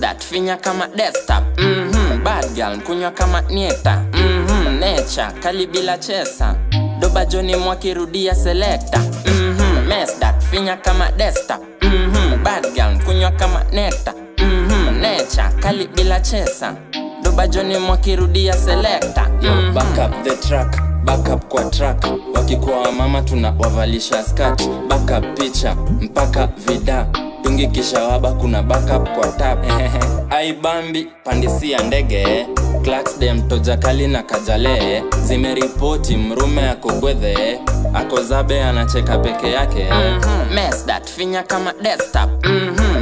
that finya kama desktop. Bad girl kunywa kama nieta. Nature kali bila chesa. Doba Johnny mwakirudia selector. Mess that finya kama desktop. Bad girl kunywa kama neta. Nature kali bila chesa. Doba Johnny mwakirudia selector. Back up the track, back up kwa track. Wakikuwa mama tunawavalisha skirt. Back up picha, mpaka vida. Dungi kisha waba kuna back up kwa tap. Ai bambi, pandisi ya ndege. Clarks dem toja kali na kajale. Zimeripoti mrume ako gwethe. Ako zabe anacheka peke yake. Mess that finya kama desktop.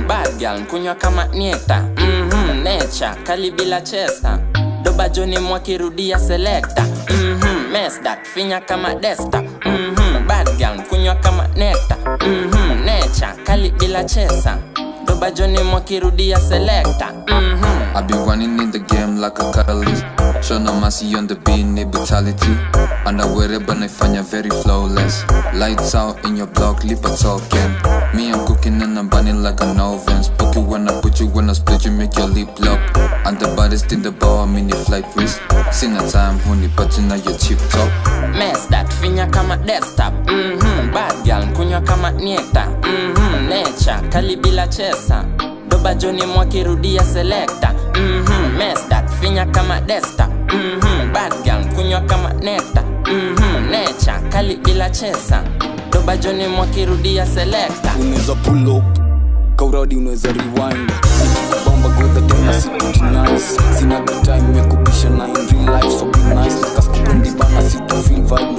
Bad girl kunywa kama nieta. Nature kali bila chesa. Doba Johnny mwakirudia selector. Mess that finya kama desktop. Bad girl kunywa kama neta. Nature kali bila chesa. Doba Johnny mwakirudia selector. I've been running in the game like a catalyst. Shona Masi on the beat, need brutality. Underwear but naifanya very flawless. Lights out in your block, lip a talking. Me I'm cooking and I'm burning like an oven. Spook you when I put you when I split you, make your lip lock. And the baddest in the bar, mini flight risk. Seen a time, honey, but you know your chip top. Mess that finya kama desktop. Bad girl kunywa kama nieta. Nature kali bila chesa. Doba Johnny mwakirudia selector. Mess that finya kama desktop. Bad girl kunywa kama neta. Nature kali bila chesa. Doba Johnny mwakirudia selector. Unaweza pull up, kauradi unaweza rewind. Bomba go the day na sit nice. Sina the time mekupisha na in real life, so be nice. Like a scoop in the bana, sit to feel vibe.